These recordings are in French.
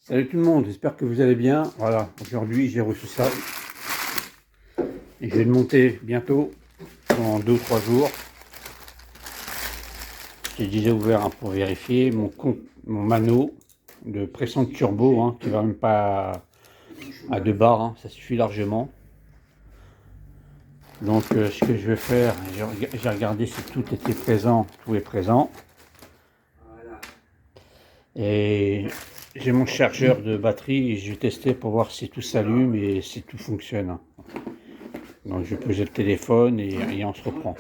Salut tout le monde, j'espère que vous allez bien. Voilà, aujourd'hui j'ai reçu ça et je vais le monter bientôt, dans 2 ou 3 jours. J'ai déjà ouvert pour vérifier mon mano de pression de turbo, qui va même pas à 2 bars, ça suffit largement. Donc ce que je vais faire, j'ai regardé si tout était présent, tout est présent. Et j'ai mon chargeur de batterie et je vais tester pour voir si tout s'allume et si tout fonctionne. Donc je vais poser le téléphone et on se reprend.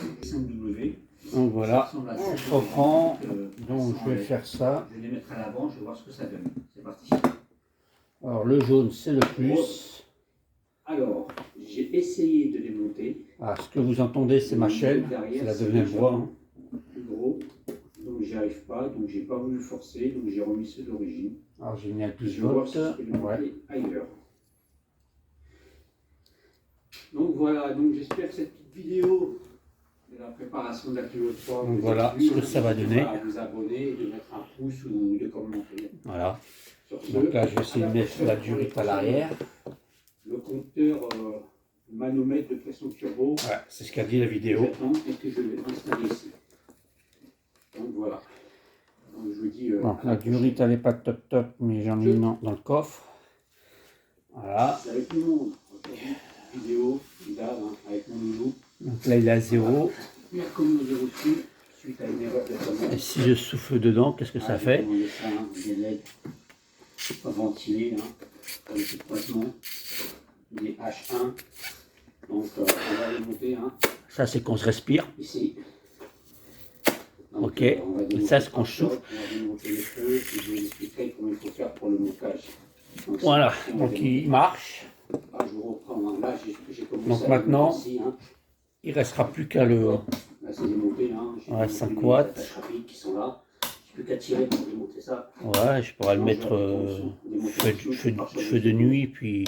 Donc voilà, on se reprend. Donc je vais faire ça. Je vais les mettre à l'avant, je vais voir ce que ça donne. C'est parti. Alors le jaune c'est le plus. Alors, j'ai essayé de les monter. Ah, ce que vous entendez c'est ma chaîne, c'est la deuxième voie. Plus gros, donc j'y arrive pas, donc j'ai pas voulu forcer, donc j'ai remis ceux d'origine. Alors j'ai mis à 12 je vais voir volts. si je peux les monter ailleurs. Donc voilà, donc j'espère que cette petite vidéo de la préparation de la Clio 3 donc voilà ce que ça va donner. À vous abonner et de mettre un pouce ou de commenter. Voilà. Donc là je vais essayer de mettre la durite à l'arrière. Le compteur manomètre de pression turbo. Ouais, c'est ce qu'a dit la vidéo. Et que je vais installer ici. Donc voilà. Donc je vous dis. Bon, la durite elle n'est pas top, mais j'en ai une dans le coffre. Voilà. Avec tout le monde. Vidéo, avec mon loulou. Donc là il est à 0. Comme j'ai reçu, suite à une erreur de commande. Et si je souffle dedans, qu'est-ce que ça fait? Des LED pas ventilés, pour les croisements, des H1. Donc on va les monter. Ça c'est qu'on se respire. Ici. Donc, ok, et ça c'est qu'on souffle. On va démonter les feux, et je vous expliquerai comment il faut faire pour le montage. Donc, voilà, donc il marche. Ah, je vous reprends, là j'ai commencé. Donc maintenant, il ne restera plus qu'à le... Là c'est démonté, ouais, 5 watts. Qui sont là. Plus qu'à tirer pour démonter ça. Ouais, je pourrais le mettre feu de nuit, puis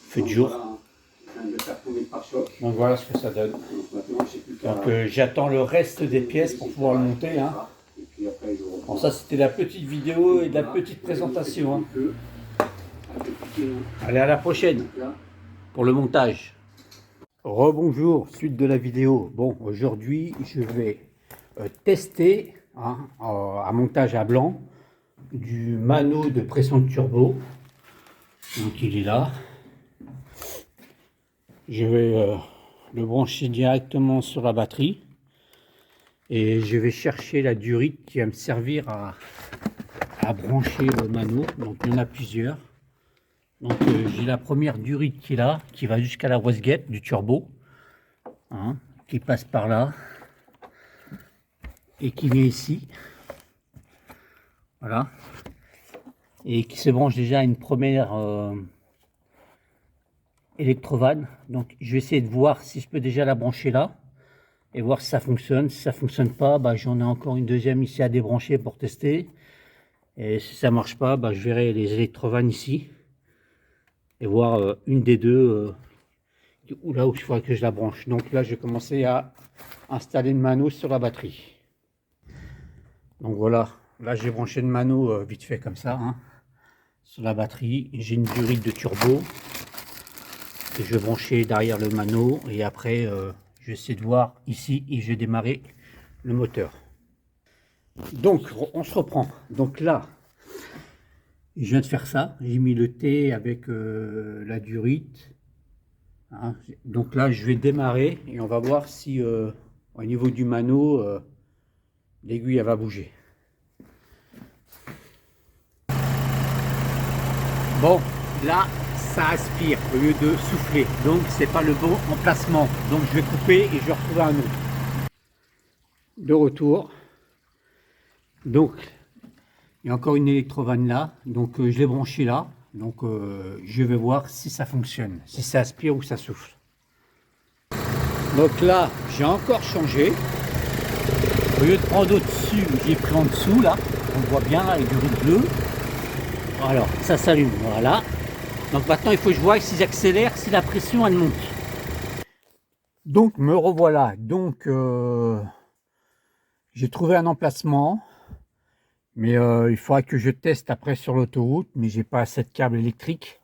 feu de jour. Donc voilà ce que ça donne. Donc j'attends le reste des pièces pour pouvoir le monter. Bon, ça c'était la petite vidéo et la petite présentation. Allez, à la prochaine pour le montage. Rebonjour, suite de la vidéo. Bon, aujourd'hui je vais tester à montage à blanc du mano de pression de turbo. Donc il est là. Je vais le brancher directement sur la batterie et je vais chercher la durite qui va me servir à brancher le mano. Donc il y en a plusieurs. Donc j'ai la première durite qui est là, qui va jusqu'à la wastegate du turbo, qui passe par là et qui vient ici, voilà, et qui se branche déjà à une première électrovanne. Donc je vais essayer de voir si je peux déjà la brancher là et voir si ça fonctionne. Si ça fonctionne pas, j'en ai encore une deuxième ici à débrancher pour tester, et si ça marche pas, je verrai les électrovannes ici et voir une des deux là où il faudrait que je la branche. Donc là je vais commencer à installer le mano sur la batterie. Donc voilà, là j'ai branché le mano vite fait comme ça, sur la batterie. J'ai une durite de turbo que je vais brancher derrière le mano, et après je vais essayer de voir ici et je vais démarrer le moteur. Donc on se reprend. Donc là je viens de faire ça, j'ai mis le T avec la durite. Donc là je vais démarrer et on va voir si au niveau du mano l'aiguille elle va bouger. Bon, là ça aspire au lieu de souffler, donc c'est pas le bon emplacement. Donc je vais couper et je vais retrouver un autre. De retour. Donc il y a encore une électrovanne là, donc je l'ai branché là. Donc je vais voir si ça fonctionne, si ça aspire ou ça souffle. Donc là j'ai encore changé. Au lieu de prendre au-dessus, j'ai pris en dessous là. On voit bien là, avec du rouge bleu. Alors ça s'allume, voilà. Donc maintenant il faut que je vois si j'accélère, si la pression elle monte. Donc me revoilà. Donc j'ai trouvé un emplacement Mais il faudra que je teste après sur l'autoroute, mais j'ai pas assez de câbles électriques.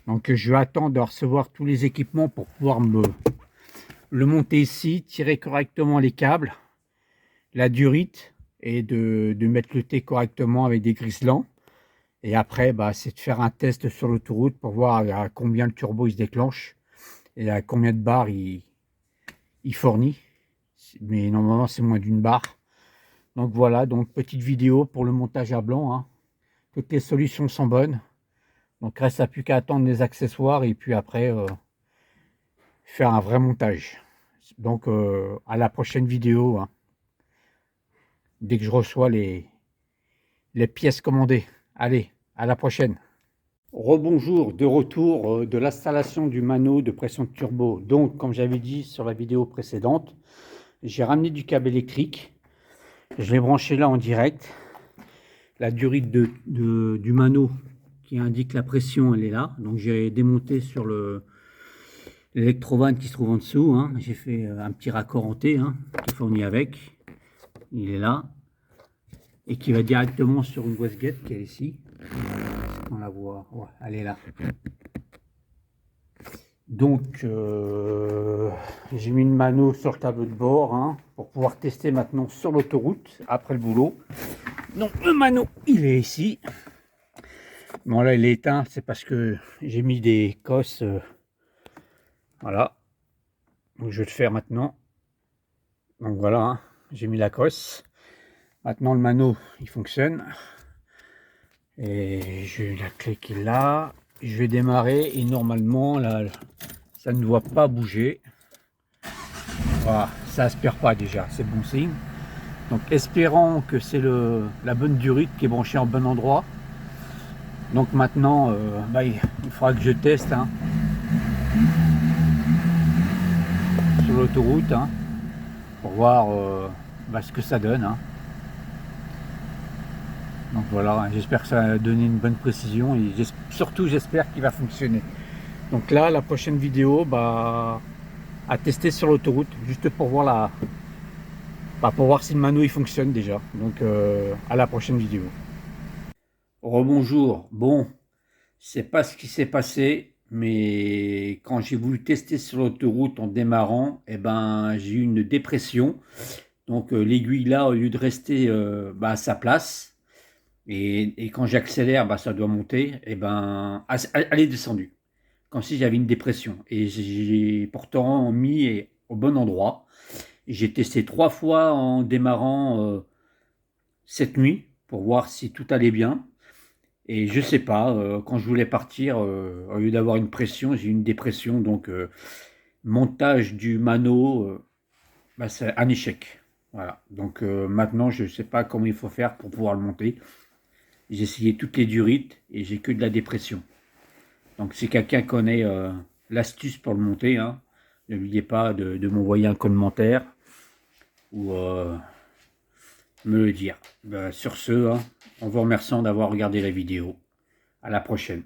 Donc je vais attendre de recevoir tous les équipements pour pouvoir le monter ici, tirer correctement les câbles, la durite, et de mettre le T correctement avec des griselants. Et après, bah, c'est de faire un test sur l'autoroute pour voir à combien le turbo il se déclenche et à combien de bars il fournit. Mais normalement, c'est moins d'une barre. Donc voilà, donc petite vidéo pour le montage à blanc, hein. Toutes les solutions sont bonnes. Donc reste plus qu'à attendre les accessoires et puis après faire un vrai montage. Donc à la prochaine vidéo, hein, dès que je reçois les pièces commandées. Allez, à la prochaine. Rebonjour, de retour de l'installation du mano de pression de turbo. Donc comme j'avais dit sur la vidéo précédente, j'ai ramené du câble électrique. Je l'ai branché là en direct. La durite du mano qui indique la pression, elle est là. Donc j'ai démonté sur l'électrovanne qui se trouve en dessous, hein. J'ai fait un petit raccord en T, hein, qui est fourni avec. Il est là. Et qui va directement sur une wastegate qui est ici. On la voit. Ouais, elle est là. Donc j'ai mis une mano sur le tableau de bord, hein, pour pouvoir tester maintenant sur l'autoroute après le boulot. Donc le mano il est ici. Bon là il est éteint, c'est parce que j'ai mis des cosses. Voilà. Donc je vais le faire maintenant. Donc voilà, hein, j'ai mis la cosse. Maintenant le mano il fonctionne. Et j'ai la clé qui est là. Je vais démarrer et normalement là ça ne doit pas bouger. Voilà, ça aspire pas déjà, c'est bon signe. Donc espérons que c'est la bonne durite qui est branchée en bon endroit. Donc maintenant bah, il faudra que je teste, hein, sur l'autoroute, hein, pour voir bah, ce que ça donne, hein. Donc voilà, j'espère que ça va donner une bonne précision et surtout j'espère qu'il va fonctionner. Donc là la prochaine vidéo, bah, à tester sur l'autoroute, juste pour voir pour voir si le mano il fonctionne déjà. Donc à la prochaine vidéo. Rebonjour. Bon, c'est pas ce qui s'est passé, mais quand j'ai voulu tester sur l'autoroute en démarrant, eh ben j'ai eu une dépression. Donc l'aiguille là, au lieu de rester bah, à sa place, et quand j'accélère, bah, ça doit monter, et ben elle est descendue. Comme si j'avais une dépression. Et j'ai pourtant mis au bon endroit. J'ai testé 3 fois en démarrant cette nuit pour voir si tout allait bien. Et je sais pas, quand je voulais partir, au lieu d'avoir une pression, j'ai eu une dépression. Donc montage du mano, bah, c'est un échec. Voilà. Donc maintenant, je ne sais pas comment il faut faire pour pouvoir le monter. J'ai essayé toutes les durites et j'ai que de la dépression. Donc si quelqu'un connaît l'astuce pour le monter, hein, n'oubliez pas de m'envoyer un commentaire ou me le dire. Ben, sur ce, hein, en vous remerciant d'avoir regardé la vidéo. À la prochaine.